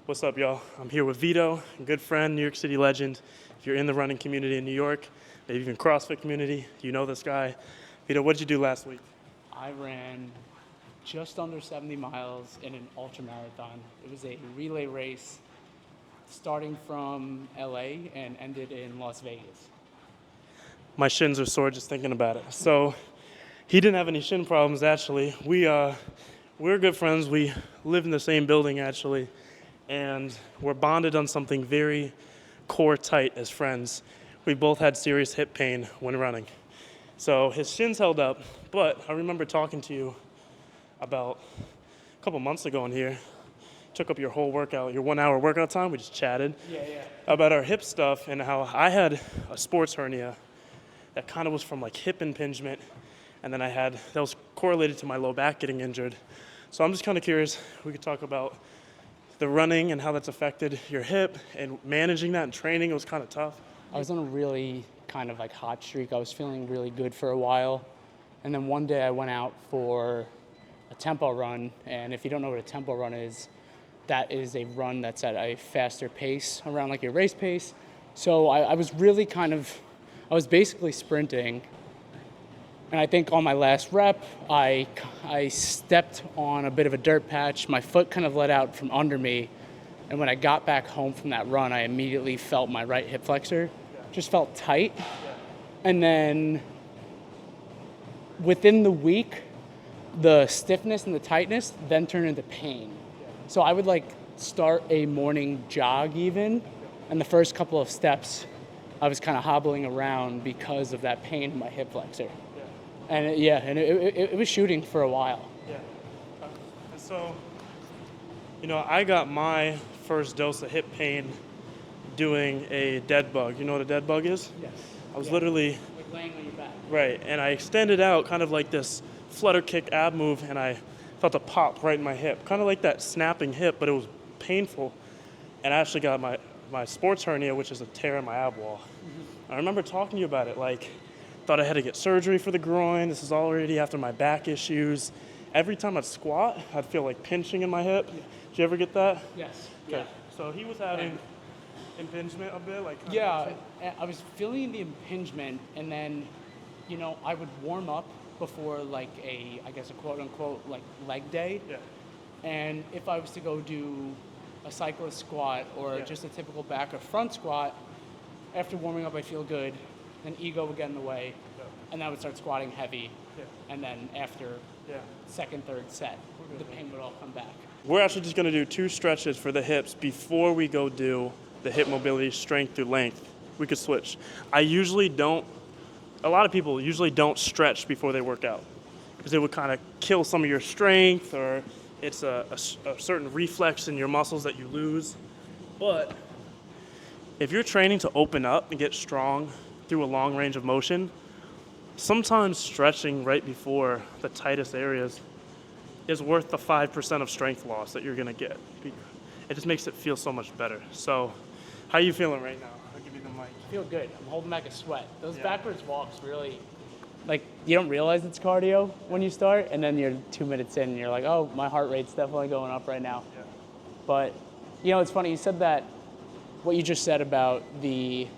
What's up, y'all? I'm here with Vito, a good friend, New York City legend. If you're in the running community in New York, maybe even CrossFit community, you know this guy. Vito, what did you do last week? I ran just under 70 miles in an ultra marathon. It was a relay race starting from LA and ended in Las Vegas. My shins are sore just thinking about it. So he didn't have any shin problems, actually. We're good friends. We live in the same building, actually. And we're bonded on something very core tight as friends. We both had serious hip pain when running. So his shins held up, but I remember talking to you about a couple months ago in here. Took up your whole workout, your 1 hour workout time. We just chatted about our hip stuff and how I had a sports hernia that kind of was from like hip impingement. And then that was correlated to my low back getting injured. So I'm just kind of curious, we could talk about the running and how that's affected your hip and managing that and training. It was kind of tough. I was on a really kind of like hot streak. I was feeling really good for a while. And then one day I went out for a tempo run. And if you don't know what a tempo run is, that is a run that's at a faster pace, around like your race pace. So I was really I was basically sprinting. And I think on my last rep, I stepped on a bit of a dirt patch. My foot kind of let out from under me. And when I got back home from that run, I immediately felt my right hip flexor. Just felt tight. And then within the week, the stiffness and the tightness then turned into pain. So I would like start a morning jog even. And the first couple of steps, I was kind of hobbling around because of that pain in my hip flexor. And it was shooting for a while. Yeah. And so, I got my first dose of hip pain doing a dead bug. You know what a dead bug is? Yes. I was literally... Like laying on your back. Right. And I extended out kind of like this flutter kick ab move, and I felt a pop right in my hip. Kind of like that snapping hip, but it was painful. And I actually got my sports hernia, which is a tear in my ab wall. Mm-hmm. I remember talking to you about it, like... Thought I had to get surgery for the groin. This is already after my back issues. Every time I'd squat, I'd feel like pinching in my hip. Yeah. Did you ever get that? Yes. Okay. Yeah. So he was having impingement a bit, like. Yeah, I was feeling the impingement, and then, I would warm up before like I guess a quote unquote like leg day. Yeah. And if I was to go do a cyclist squat or just a typical back or front squat, after warming up, I feel good. Then ego would get in the way, and I would start squatting heavy, and then after second, third set, the pain would all come back. We're actually just going to do 2 stretches for the hips before we go do the hip mobility strength through length. We could switch. A lot of people usually don't stretch before they work out because it would kind of kill some of your strength, or it's a certain reflex in your muscles that you lose. But if you're training to open up and get strong through a long range of motion, sometimes stretching right before the tightest areas is worth the 5% of strength loss that you're gonna get. It just makes it feel so much better. So, how are you feeling right now? I'll give you the mic. I feel good. I'm holding back a sweat. Those backwards walks really, you don't realize it's cardio when you start, and then you're 2 minutes in and you're like, oh, my heart rate's definitely going up right now. Yeah. But, it's funny, you said that, what you just said about the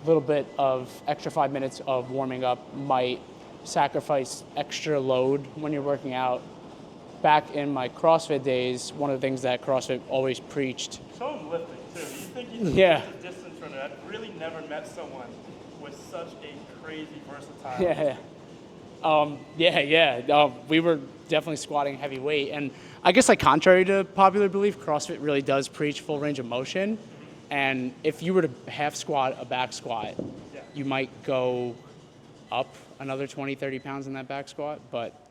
little bit of extra 5 minutes of warming up might sacrifice extra load when you're working out. Back in my CrossFit days, one of the things that CrossFit always preached. So I'm lifting too. You think he's a distance runner? I've really never met someone with such a crazy versatile. We were definitely squatting heavy weight, and I guess contrary to popular belief, CrossFit really does preach full range of motion. And if you were to half squat a back squat, you might go up another 20, 30 pounds in that back squat, but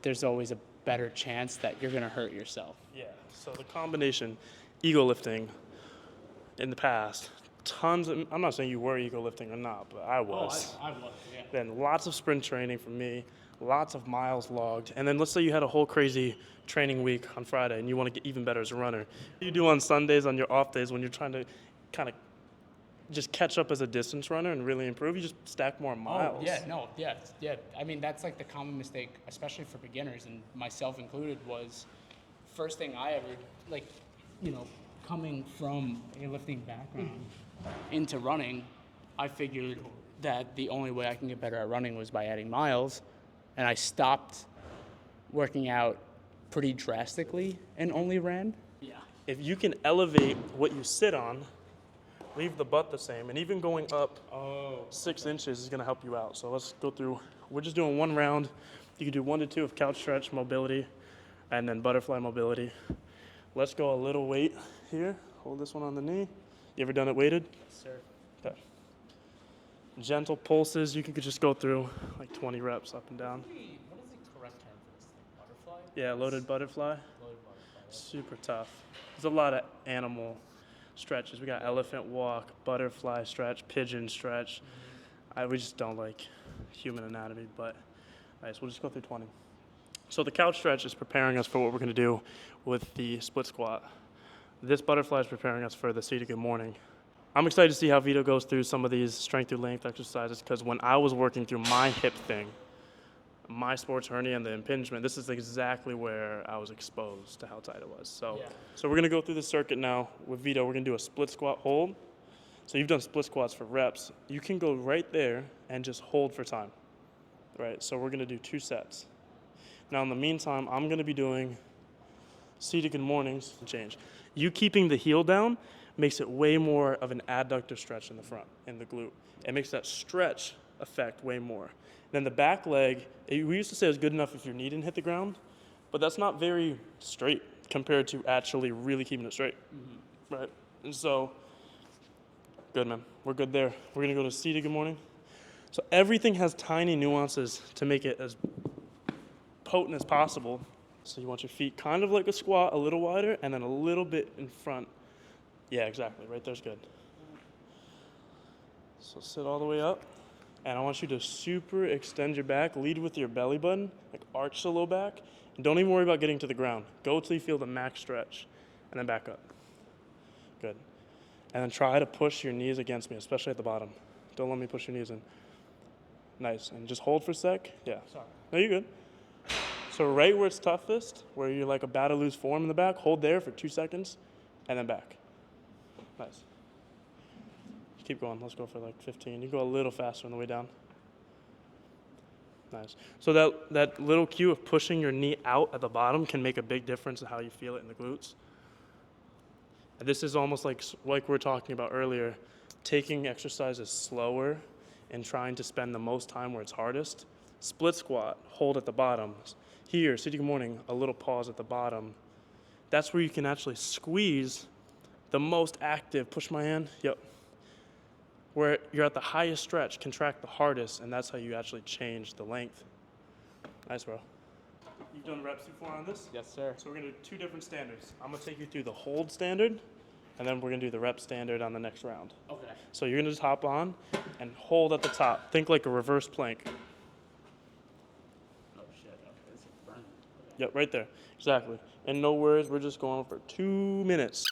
there's always a better chance that you're going to hurt yourself. Yeah, so the combination, ego lifting in the past, I'm not saying you were ego lifting or not, but I was. I was, yeah. Then lots of sprint training for me, lots of miles logged. And then let's say you had a whole crazy training week on Friday and you want to get even better as a runner. What do you do on Sundays, on your off days, when you're trying to kind of just catch up as a distance runner and really improve? You just stack more miles. I mean, that's the common mistake, especially for beginners, and myself included, was first thing I ever, coming from a lifting background into running, I figured that the only way I can get better at running was by adding miles, and I stopped working out pretty drastically and only ran. Yeah. If you can elevate what you sit on, leave the butt the same, and even going up 6 inches is going to help you out. So let's go through. We're just doing one round. You can do 1 to 2 of couch stretch mobility and then butterfly mobility. Let's go a little weight here. Hold this one on the knee. You ever done it weighted? Yes, sir. Okay. Gentle pulses. You can just go through like 20 reps up and down. What is the correct term for this thing? Butterfly? Yeah, loaded butterfly. Loaded butterfly. Super tough. There's a lot of animal stretches. We got elephant walk, butterfly stretch, pigeon stretch. We just don't like human anatomy, but nice. We'll just go through 20. So the couch stretch is preparing us for what we're going to do with the split squat. This butterfly is preparing us for the seated good morning. I'm excited to see how Vito goes through some of these strength through length exercises, because when I was working through my hip thing, my sports hernia and the impingement, this is exactly where I was exposed to how tight it was. So we're going to go through the circuit now with Vito. We're going to do a split squat hold. So you've done split squats for reps. You can go right there and just hold for time. Right? So we're going to do 2 sets. Now in the meantime, I'm going to be doing seated good mornings and change. You keeping the heel down makes it way more of an adductor stretch in the front, in the glute. It makes that stretch effect way more. Then the back leg, we used to say it was good enough if your knee didn't hit the ground, but that's not very straight compared to actually really keeping it straight, right? And so, good, man. We're good there. We're going to go to seated good morning. So everything has tiny nuances to make it as potent as possible. So you want your feet kind of like a squat, a little wider, and then a little bit in front. Yeah, exactly. Right there's good. So sit all the way up. And I want you to super extend your back. Lead with your belly button, like arch the low back. And don't even worry about getting to the ground. Go till you feel the max stretch, and then back up. Good. And then try to push your knees against me, especially at the bottom. Don't let me push your knees in. Nice. And just hold for a sec. Yeah. Sorry. No, you're good. So right where it's toughest, where you're like about to lose form in the back, hold there for 2 seconds, and then back. Nice. Keep going. Let's go for like 15. You go a little faster on the way down. Nice. So that little cue of pushing your knee out at the bottom can make a big difference in how you feel it in the glutes. And this is almost like we were talking about earlier, taking exercises slower and trying to spend the most time where it's hardest. Split squat, hold at the bottom. Here, seated good morning, a little pause at the bottom. That's where you can actually squeeze the most active. Push my hand. Yep. Where you're at the highest stretch, contract the hardest, and that's how you actually change the length. Nice, bro. You've done reps before on this? Yes, sir. So we're going to do 2 different standards. I'm going to take you through the hold standard, and then we're going to do the rep standard on the next round. Okay. So you're going to just hop on and hold at the top. Think like a reverse plank. Oh, shit. Okay. This is burning. Okay. Yep, right there. Exactly. And no worries, we're just going for 2 minutes.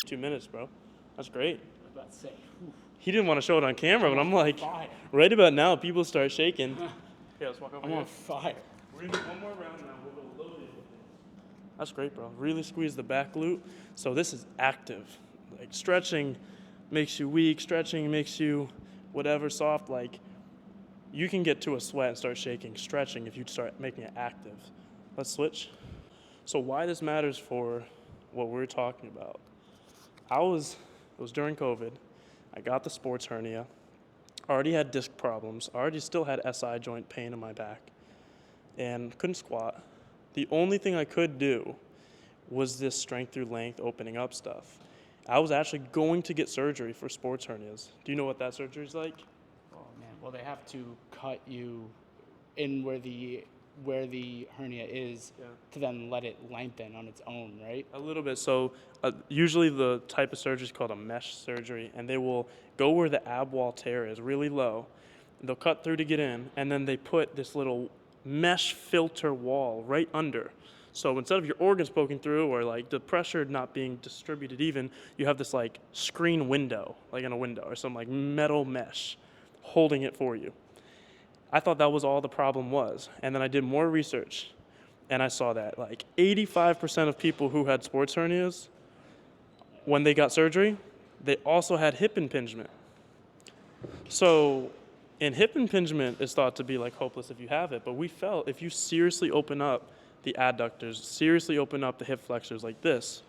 2 minutes, bro. That's great. I was about to say, whew. He didn't want to show it on camera, but I'm like, Fire. right about now, people start shaking. Yeah, let's walk over I'm here. on fire. We're going to do one more round now. We'll go loaded. That's great, bro. Really squeeze the back glute. So this is active. Like stretching makes you weak. Stretching makes you whatever, soft. Like you can get to a sweat and start shaking. Stretching if you start making it active. Let's switch. So why this matters for what we're talking about. It was during COVID. I got the sports hernia. Already had disc problems. Already still had SI joint pain in my back. And couldn't squat. The only thing I could do was this strength through length opening up stuff. I was actually going to get surgery for sports hernias. Do you know what that surgery is like? Oh, man. Well, they have to cut you in where the hernia is to then let it lengthen on its own, right? A little bit. So usually the type of surgery is called a mesh surgery, and they will go where the ab wall tear is really low. They'll cut through to get in, and then they put this little mesh filter wall right under. So instead of your organs poking through or like the pressure not being distributed even, you have this like screen window, like in a window or some like metal mesh holding it for you. I thought that was all the problem was. And then I did more research, And I saw that like 85% of people who had sports hernias, when they got surgery, they also had hip impingement. So, and hip impingement is thought to be like hopeless if you have it, but we felt if you seriously open up the adductors, seriously open up the hip flexors like this,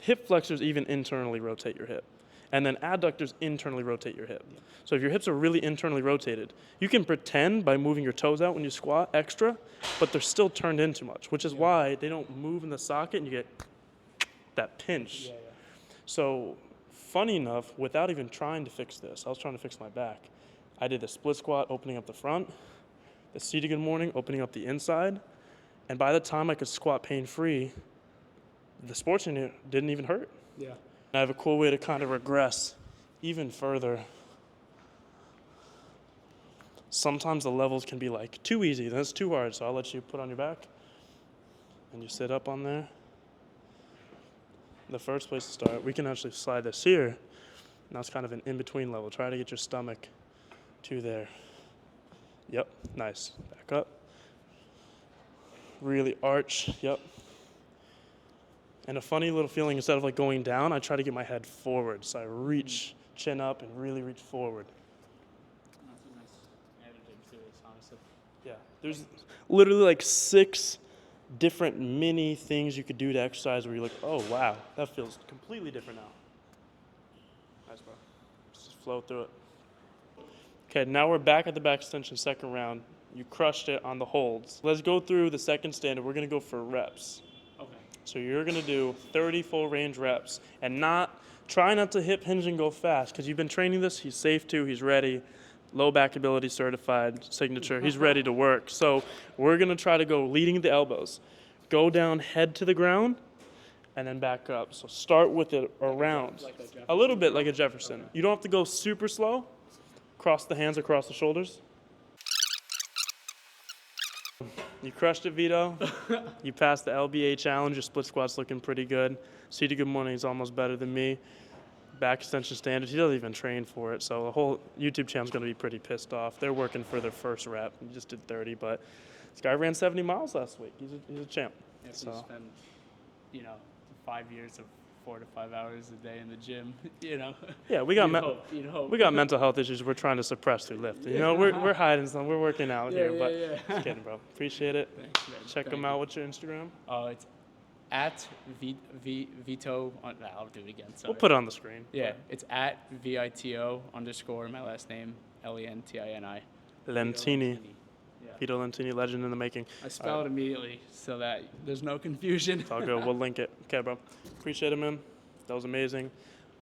hip flexors even internally rotate your hip. And then adductors internally rotate your hip. So if your hips are really internally rotated, you can pretend by moving your toes out when you squat extra, but they're still turned in too much, which is why they don't move in the socket and you get that pinch. So funny enough, without even trying to fix this, I was trying to fix my back. I did the split squat, opening up the front, the seated good morning, opening up the inside, and by the time I could squat pain-free, the sports hernia didn't even hurt. Yeah. I have a cool way to kind of regress even further. Sometimes the levels can be like too easy, then it's too hard, so I'll let you put on your back and you sit up on there. The first place to start, we can actually slide this here. Now it's kind of an in-between level. Try to get your stomach to there. Yep, nice. Back up. Really arch, yep. And a funny little feeling, instead of like going down, I try to get my head forward. So I reach, chin up, and really reach forward. That's a nice additive to this, honestly. Yeah, there's literally like 6 different mini things you could do to exercise where you're like, oh wow, that feels completely different now. Nice, bro. Just flow through it. Okay, now we're back at the back extension second round. You crushed it on the holds. Let's go through the second standard. We're gonna go for reps. Okay. So you're gonna do 30 full range reps and try not to hip hinge and go fast because you've been training this. He's safe to, he's ready. Low back ability certified signature. He's ready to work. So we're gonna try to go leading the elbows. Go down head to the ground and then back up. So start with it around. Like A little bit like a Jefferson. You don't have to go super slow. Cross the hands across the shoulders. You crushed it, Vito. You passed the LBA challenge. Your split squat's looking pretty good. Seated good morning is almost better than me. Back extension standard. He doesn't even train for it, so the whole YouTube channel's going to be pretty pissed off. They're working for their first rep. He just did 30, but this guy ran 70 miles last week. He's a champ. If So. you spend, 5 years of 4 to 5 hours a day in the gym, Yeah, we got you'd hope. we got mental health issues we're trying to suppress through lifting. We're hiding some. We're working out here, but just kidding, bro. Appreciate it. Thanks, man. Check them out. What's your Instagram? It's at Vito. I'll do it again. Sorry. We'll put it on the screen. Yeah, it's at VITO _ my last name LENTINI. Lentini. Yeah. Vito Lentini, legend in the making. I spell it immediately so that there's no confusion. It's all good. We'll link it. Okay, bro. Appreciate it, man. That was amazing.